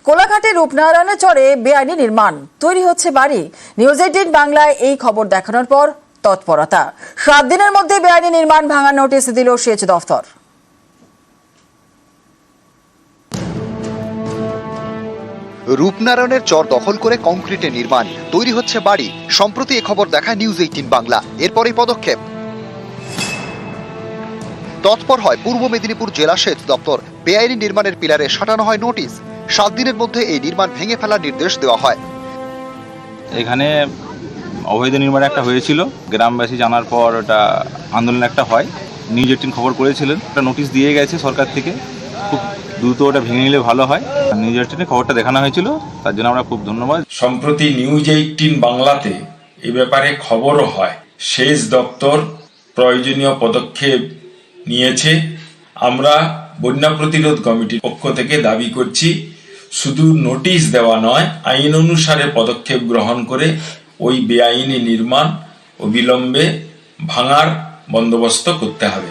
কোলাঘাটের রূপনারায়ণে চরে বেআইনি নির্মাণ, তৈরি হচ্ছে বাড়ি। নিউজ 18 বাংলায় এই খবর দেখানোর পর তৎপরতা। 7 দিনের মধ্যে বেআইনি নির্মাণ ভাঙার নোটিশ দিল সেচ দফতর। রূপনারায়ণের চর দখল করে কংক্রিটে নির্মাণ, তৈরি হচ্ছে বাড়ি। সম্প্রতি এ খবর দেখায় নিউজ 18 বাংলা। এরপরই পদক্ষেপ। তৎপর হয় পূর্ব মেদিনীপুর জেলা সেচ দপ্তর। বেআইনি নির্মাণের পিলারে সাটানো হয় নোটিশ। 7 দিনের মধ্যে এই নির্মাণ ভেঙে ফেলার নির্দেশ দেওয়া হয়। এখানে অবৈধ নির্মাণ একটা হয়েছিল, গ্রামবাসী জানার পর ওটা আন্দোলন একটা হয়। নিউজ 18 খবর করেছিলেন, একটা নোটিশ দিয়ে গেছে সরকার থেকে। খুব দ্রুত ওটা ভেঙে নিলে ভালো হয়। নিউজ 18 খবরটা দেখানো হয়েছিল, তার জন্য আমরা খুব ধন্যবাদ। সম্প্রতি নিউজ 18 বাংলাতে এ ব্যাপারে খবরও হয়। সেচ দপ্তর প্রয়োজনীয় পদক্ষেপ নিয়েছে। আমরা বন্যা প্রতিরোধ কমিটির পক্ষ থেকে দাবি করছি, শুধু নোটিশ দেওয়া নয়, আইন অনুসারে পদক্ষেপ গ্রহণ করে ওই বেআইনি নির্মাণ অবিলম্বে ভাঙার বন্দোবস্ত করতে হবে।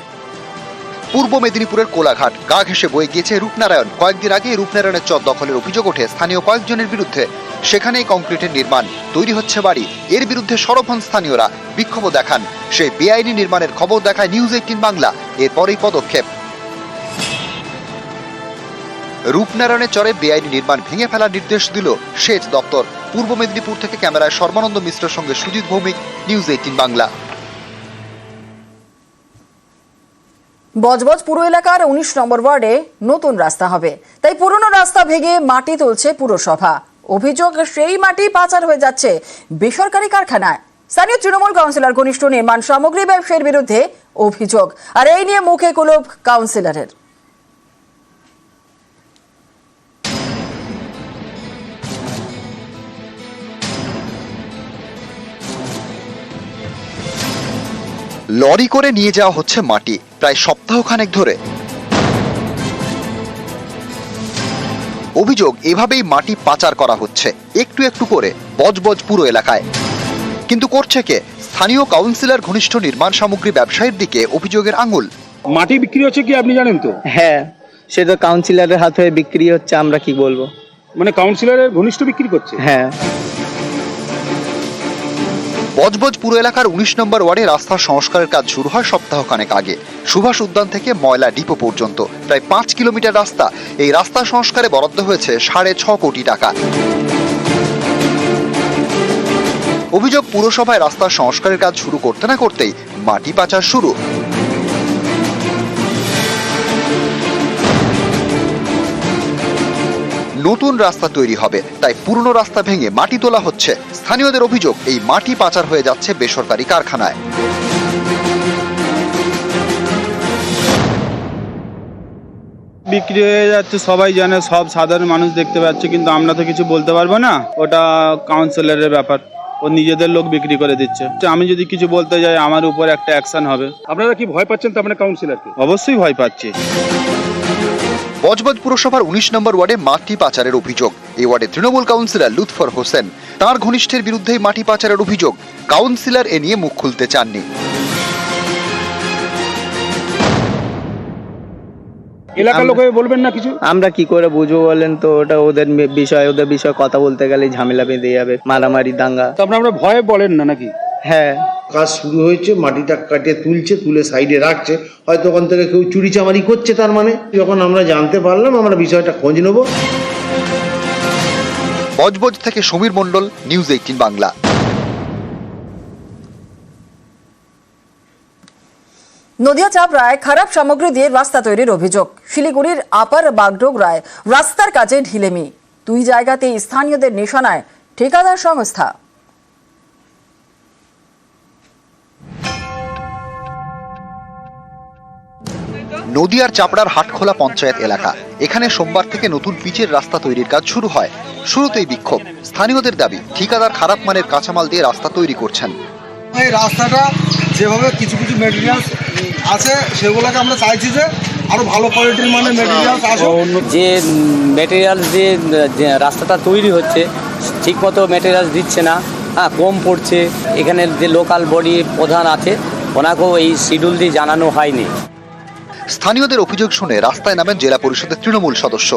পূর্ব মেদিনীপুরের কোলাঘাট গা ঘেঁষে বয়ে গিয়েছে রূপনারায়ণ। কয়েকদিন আগে রূপনারায়ণের চর দখলের অভিযোগ ওঠে স্থানীয় কয়েকজনের বিরুদ্ধে। সেখানেই কংক্রিটের নির্মাণ, তৈরি হচ্ছে বাড়ি। এর বিরুদ্ধে সরব হন স্থানীয়রা, বিক্ষোভ দেখান। সেই বেআইনি নির্মাণের খবর দেখায় নিউজ 18 বাংলা। এরপরেই পদক্ষেপ। রূপনারায়ণের চরে বেআইনি নির্মাণ ভেঙে ফেলার নির্দেশ দিল সেচ দপ্তর। পূর্ব মেদিনীপুর থেকে ক্যামেরায় সর্বানন্দ মিশ্রের সঙ্গে সুজিত ভৌমিক, নিউজ 18 বাংলা। বজবজ পুরো এলাকার 19 নম্বর ওয়ার্ডে নতুন রাস্তা হবে, তাই পুরনো রাস্তা ভেঙে মাটি তুলছে পুরসভা। অভিযোগ, সেই মাটি পাচার হয়ে যাচ্ছে বেসরকারি কারখানায়। স্থানীয় তৃণমূল কাউন্সিলর ঘনিষ্ঠ নির্মাণ সামগ্রী ব্যবসায়ীর বিরুদ্ধে অভিযোগ, আর এই নিয়ে মুখে কুলুপ কাউন্সিলরের। লরি করে নিয়ে যাওয়া হচ্ছে মাটি প্রায় সপ্তাহখানেক ধরে। অভিযোগ, এভাবেই মাটি পাচার করা হচ্ছে একটু একটু করে বজবজ পুরো এলাকায়। কিন্তু করছে কে? স্থানীয় কাউন্সিলর ঘনিষ্ঠ নির্মাণ সামগ্রী ব্যবসায়ীর দিকে অভিযোগের আঙুল। মাটি বিক্রি হচ্ছে কি আপনি জানেন তো? হ্যাঁ, সে তো কাউন্সিলরের হাত হয়ে বিক্রি হচ্ছে, আমরা কি বলবো। মানে কাউন্সিলরের ঘনিষ্ঠ বিক্রি করছে? হ্যাঁ। বজবজ পুরো এলাকার 19 নম্বর ওয়ার্ডে রাস্তার সংস্কারের কাজ শুরু হয় সপ্তাহখানেক আগে। সুভাষ উদ্যান থেকে ময়লা ডিপো পর্যন্ত প্রায় 5 কিলোমিটার রাস্তা। এই রাস্তা সংস্কারে বরাদ্দ হয়েছে 6.5 কোটি টাকা। অভিযোগ, পুরসভায় রাস্তার সংস্কারের কাজ শুরু করতে না করতেই মাটি পাচার শুরু। নতুন রাস্তা তৈরি হবে, তাই পুরনো রাস্তা ভেঙে মাটি তোলা হচ্ছে। স্থানীয়দের অভিযোগ, এই মাটি পাচার হয়ে যাচ্ছে বেসরকারি কারখানায়। বিক্রি হয়ে যাচ্ছে, সবাই জানে, সব সাধারণ মানুষ দেখতে পাচ্ছে, কিন্তু আমরা তো কিছু বলতে পারবো না। ওটা কাউন্সিলরের ব্যাপার, ও নিজেদের লোক বিক্রি করে দিচ্ছে। আমি যদি কিছু বলতে যাই আমার উপর একটা অ্যাকশন হবে। আপনারা কি ভয় পাচ্ছেন তো আপনার কাউন্সিলরকে? অবশ্যই ভয় পাচ্ছি। বজবজ পুরসভার 19 নম্বর ওয়ার্ডে মাটি পাচারের অভিযোগ। এই ওয়ার্ডে তৃণমূল কাউন্সিলর লুৎফর হোসেন। তার ঘনিষ্ঠের বিরুদ্ধেই মাটি পাচারের অভিযোগ। কাউন্সিলর এ নিয়ে মুখ খুলতে চাননি। এলাকার লোক বলবেন না কিছু? আমরা কি করে বুঝবো বলেন তো, ওটা ওদের বিষয়ে কথা বলতে গেলে ঝামেলা বেঁধে যাবে, মারামারি দাঙ্গা। তো আপনারা ভয়ে বলেন না নাকি? হ্যাঁ, কাজ শুরু হয়েছে, মাটিটা কাটিয়ে তুলছে, তুলে সাইডে রাখছে, হয়তো ওখান থেকে কেউ চুরি চামারি করছে। তার মানে যখন আমরা জানতে পারলাম, আমরা বিষয়টা খোঁজ নেব। বজবজ থেকে সমীর মণ্ডল, নিউজ 18 বাংলা। নদিয়া চাপড়ায় খারাপ সামগ্রী দিয়ে রাস্তা তৈরির অভিযোগ। শিলিগুড়ির আপার বাগডোগরায় রাস্তার কাজে ঢিলেমি। 2 জায়গাতে স্থানীয়দের নিশানায় ঠিকাদার সংস্থা। নদিয়ার চাপড়ার হাটখোলা পঞ্চায়েত এলাকা। এখানে সোমবার থেকে নতুন পিচের রাস্তা তৈরির কাজ শুরু হয়। শুরুতেই বিক্ষোভ। স্থানীয়দের দাবি, ঠিকাদার খারাপ মানের কাঁচামাল দিয়ে রাস্তা তৈরি করছেন। এই রাস্তাটা যেভাবে কিছু কিছু মেটেরিয়ালস আছে, সেগুলোকে আমরা চাইছি যে আরো ভালো কোয়ালিটির মানের মেটেরিয়ালস আসুক। যে মেটেরিয়ালস দিয়ে রাস্তাটা তৈরি হচ্ছে, ঠিকমতো মেটেরিয়ালস দিচ্ছে না, কম পড়ছে। এখানে যে লোকাল বডি প্রধান আছে, ওনাকেও এই শিডিউল দিয়ে জানানো হয়নি। স্থানীয়দের অভিযোগ শুনে রাস্তায় নামেন জেলা পরিষদের তৃণমূল সদস্য।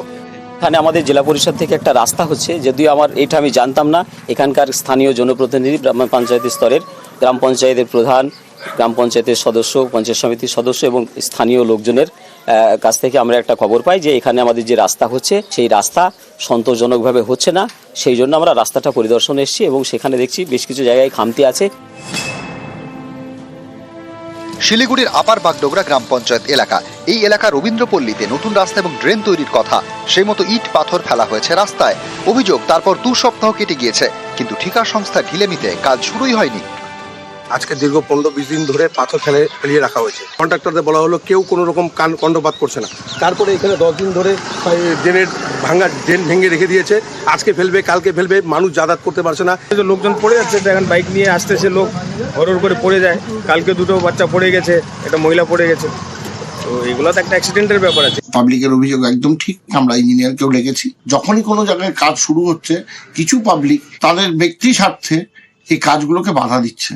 এখানে আমাদের জেলা পরিষদ থেকে একটা রাস্তা হচ্ছে, যদিও এটা আমি জানতাম না। এখানকার স্থানীয় জনপ্রতিনিধি, গ্রাম পঞ্চায়েত স্তরের গ্রাম পঞ্চায়েতের প্রধান, গ্রাম পঞ্চায়েতের সদস্য, পঞ্চায়েত সমিতির সদস্য এবং স্থানীয় লোকজনের কাছ থেকে আমরা একটা খবর পাই যে এখানে আমাদের যে রাস্তা হচ্ছে সেই রাস্তা সন্তোষজনকভাবে হচ্ছে না। সেই জন্য আমরা রাস্তাটা পরিদর্শনে এসেছি এবং সেখানে দেখছি বেশ কিছু জায়গায় খামতি আছে। শিলিগুড়ির আপার বাগডোগরা গ্রাম পঞ্চায়েত এলাকা, এই এলাকা রবীন্দ্রপল্লীতে নতুন রাস্তা এবং ড্রেন তৈরির কথা, সেই মতো ইট পাথর ফেলা হয়েছে রাস্তায়। অভিযোগ তারপর 2 সপ্তাহ কেটে গিয়েছে, কিন্তু ঠিকা সংস্থা ঢিলেমিতে কাজ শুরুই হয়নি। আজকে দীর্ঘ 15-20 দিন ধরে পাথর ফেলিয়ে রাখা হয়েছে। কন্ট্রাক্টরদের বলা হলো কেউ কোনো রকম কর্ণপাত করছে না। তারপরে এখানে 10 দিন ধরে ড্রেন ভেঙে রেখে দিয়েছে। আজকে ফেলবে, কালকে ফেলবে, মানুষ যাতায়াত করতে পারছে না। লোকজন পড়ে যাচ্ছে, দেখেন বাইক নিয়ে আসতেছে লোক, হরর করে পড়ে যায়। কালকে 2টো বাচ্চা পড়ে গেছে, একটা মহিলা পড়ে গেছে। তো এগুলো তো একটা অ্যাক্সিডেন্টের ব্যাপার আছে। পাবলিকের অভিযোগ একদম ঠিক, আমরা ইঞ্জিনিয়ারকেও ডেকেছি। যখনই কোনো জায়গায় কাজ শুরু হচ্ছে, কিছু পাবলিক তাদের ব্যক্তি স্বার্থে এই কাজগুলোকে বাধা দিচ্ছে,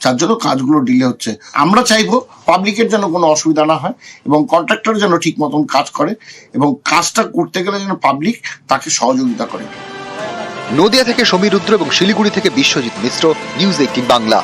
যার জন্য কাজগুলো ডিলে হচ্ছে। আমরা চাইবো পাবলিকের যেন কোনো অসুবিধা না হয় এবং কন্ট্রাক্টর যেন ঠিক মতন কাজ করে এবং কাজটা করতে গেলে যেন পাবলিক তাকে সহযোগিতা করে। নদিয়া থেকে সমীর রুদ্র এবং শিলিগুড়ি থেকে বিশ্বজিৎ মিশ্র, নিউজ 18 বাংলা।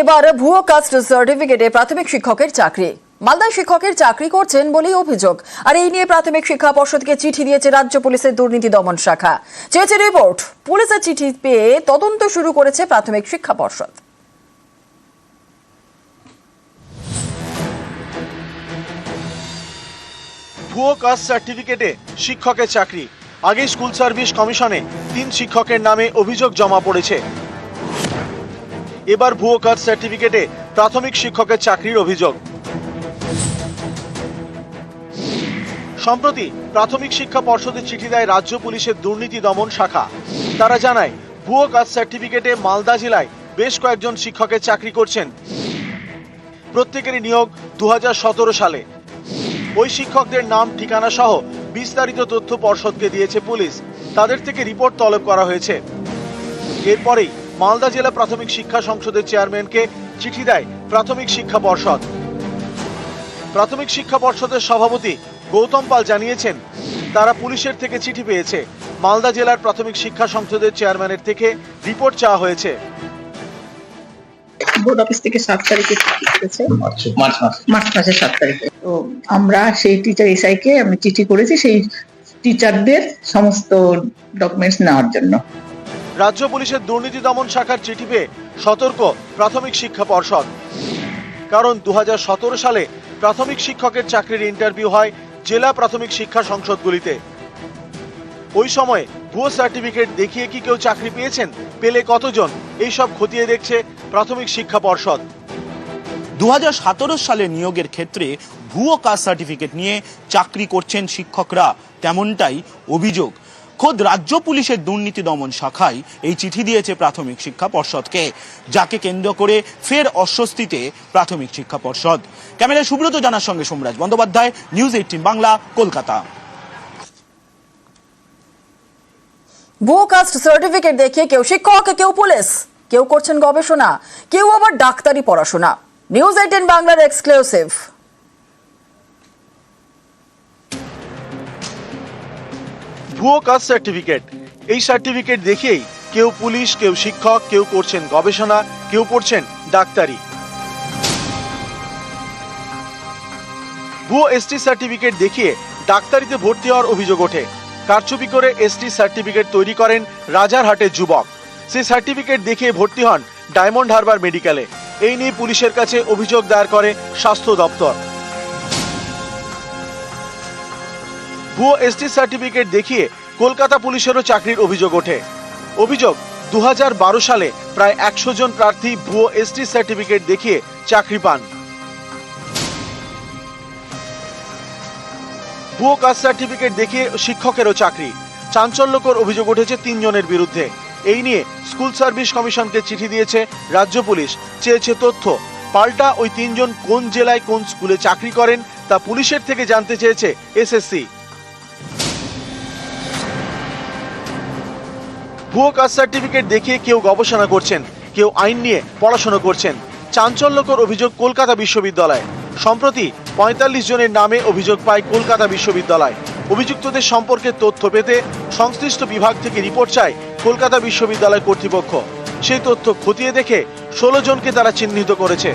এবার ভুয়ো কাস্ট সার্টিফিকেটে প্রাথমিক শিক্ষকের চাকরি। মালদায় শিক্ষকের চাকরি করছেন বলেই অভিযোগ, আর এই নিয়ে প্রাথমিক শিক্ষা পর্ষদকে চিঠি দিয়েছে রাজ্য পুলিশের দুর্নীতি দমন শাখা। চেয়েছে রিপোর্ট। পুলিশের চিঠি পেয়ে তদন্ত শুরু করেছে প্রাথমিক শিক্ষা পর্ষদ। ভুয়ো কাস্ট সার্টিফিকেটে শিক্ষকের চাকরি। আগে স্কুল সার্ভিস কমিশনে 3 শিক্ষকের নামে অভিযোগ জমা পড়েছে। এবার ভুয়ো কাস্ট সার্টিফিকেটে প্রাথমিক শিক্ষকের চাকরির অভিযোগ। সম্প্রতি প্রাথমিক শিক্ষা পর্ষদে চিঠি দেয় রাজ্য পুলিশের দুর্নীতি দমন শাখা। তারা জানায় ভুয়ো কাস্ট সার্টিফিকেটে মালদা জেলায় বেশ কয়েকজন শিক্ষকের চাকরি করছেন। প্রত্যেকেরই নিয়োগ 2017 সালে। ওই শিক্ষকদের নাম, ঠিকানা সহ বিস্তারিত তথ্য পর্ষদকে দিয়েছে পুলিশ। তাদের থেকে রিপোর্ট তলব করা হয়েছে। এরপরেই মালদা জেলা প্রাথমিক শিক্ষা সংসদের চেয়ারম্যানকে চিঠি দেয় প্রাথমিক শিক্ষা পর্ষদ। প্রাথমিক শিক্ষা পর্ষদের সভাপতি গৌতম পাল জানিয়েছেন তারা পুলিশের থেকে চিঠি পেয়েছে। মালদা জেলার প্রাথমিক শিক্ষা সংসদের চেয়ারম্যানের থেকে রিপোর্ট চাওয়া হয়েছে। বোর্ড অফিস থেকে 7 তারিখে চিঠি করেছে, মার্চ মাসের 7 তারিখে। তো আমরা সেই টিচার এসআই কে আমি চিঠি করেছি সেই টিচারদের সমস্ত ডকুমেন্টস নেওয়ার জন্য। রাজ্য পুলিশের দুর্নীতি দমন শাখার চিঠি পেয়ে সতর্ক প্রাথমিক শিক্ষা পর্ষদ। কারণ 2017 সালে প্রাথমিক শিক্ষকের চাকরির ইন্টারভিউ হয় জেলা প্রাথমিক শিক্ষা সংসদগুলিতে। ওই সময় ভুয়ো সার্টিফিকেট দেখিয়ে কি কেউ চাকরি পেয়েছেন, পেলে কতজন, এইসব খতিয়ে দেখছে প্রাথমিক শিক্ষা পর্ষদ। 2017 সালে নিয়োগের ক্ষেত্রে ভুয়ো কাস্ট সার্টিফিকেট নিয়ে চাকরি করছেন শিক্ষকরা, তেমনটাই অভিযোগ। খোদ রাজ্য পুলিশের দুর্নীতি দমন শাখায় এই চিঠি দিয়েছে প্রাথমিক শিক্ষা পর্ষদকে, যাকে কেন্দ্র করে ফের অস্বস্তিতে প্রাথমিক শিক্ষা পর্ষদ। ক্যামেরায় সুব্রত জানার সঙ্গে সোমরাজ বন্দ্যোপাধ্যায়, নিউজ 18 বাংলা, কলকাতা। ভুয়ো কাস্ট সার্টিফিকেট দেখিয়ে কেউ শিক্ষক, কেউ পুলিশ, কেউ করছেন গবেষণা, কেউ আবার ডাক্তারি পড়াশোনা। নিউজ 18 বাংলার এক্সক্লুসিভ। ভুয়ো কাস্ট সার্টিফিকেট, এই সার্টিফিকেট দেখিয়েই কেউ পুলিশ, কেউ শিক্ষক, কেউ করছেন গবেষণা, কেউ পড়ছেন ডাক্তারি। ভুয়ো এসটি সার্টিফিকেট দেখিয়ে ডাক্তারিতে ভর্তি হওয়ার অভিযোগ ওঠে। কারচুপি করে এসটি সার্টিফিকেট তৈরি করেন রাজারহাটের যুবক। সেই সার্টিফিকেট দেখিয়ে ভর্তি হন ডায়মন্ড হারবার মেডিকেলে। এই নিয়ে পুলিশের কাছে অভিযোগ দায়ের করে স্বাস্থ্য দপ্তর। ভুয়ো এসটি সার্টিফিকেট দেখিয়ে কলকাতা পুলিশেরও চাকরির অভিযোগ ওঠে। অভিযোগ 2012 সালে প্রায় 100 জন প্রার্থী ভুয়ো এসটি সার্টিফিকেট দেখিয়ে চাকরি পান। ভুয়ো কাস্ট সার্টিফিকেট দেখিয়ে শিক্ষকেরও চাকরি। চাঞ্চল্যকর অভিযোগ উঠেছে 3 জনের বিরুদ্ধে। এই নিয়ে স্কুল সার্ভিস কমিশনকে চিঠি দিয়েছে রাজ্য পুলিশ, চেয়েছে তথ্য। পাল্টা ওই 3 জন কোন জেলায় কোন স্কুলে চাকরি করেন তা পুলিশের থেকে জানতে চেয়েছে এসএসসি। ভুয়ো কাস্ট সার্টিফিকেট দেখিয়ে কেউ গবেষণা করছেন, কেউ আইন নিয়ে পড়াশোনা করছেন। চাঞ্চল্যকর অভিযোগ কলকাতা বিশ্ববিদ্যালয়। সম্প্রতি 45 জনের নামে অভিযোগ পায় কলকাতা বিশ্ববিদ্যালয়। অভিযুক্তদের সম্পর্কে তথ্য পেতে সংশ্লিষ্ট বিভাগ থেকে রিপোর্ট চায় কলকাতা বিশ্ববিদ্যালয় কর্তৃপক্ষ। সেই তথ্য খতিয়ে দেখে 16 জনকে তারা চিহ্নিত করেছে।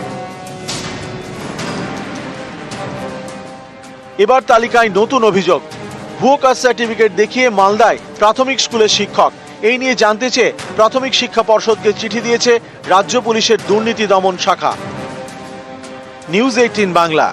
এবার তালিকায় নতুন অভিযোগ, ভুয়ো কাস্ট সার্টিফিকেট দেখিয়ে মালদায় প্রাথমিক স্কুলের শিক্ষক। এই নিয়ে জানতে চেয়ে প্রাথমিক শিক্ষা পর্ষদকে চিঠি দিয়েছে রাজ্য পুলিশের দুর্নীতি দমন শাখা। নিউজ 18 বাংলা।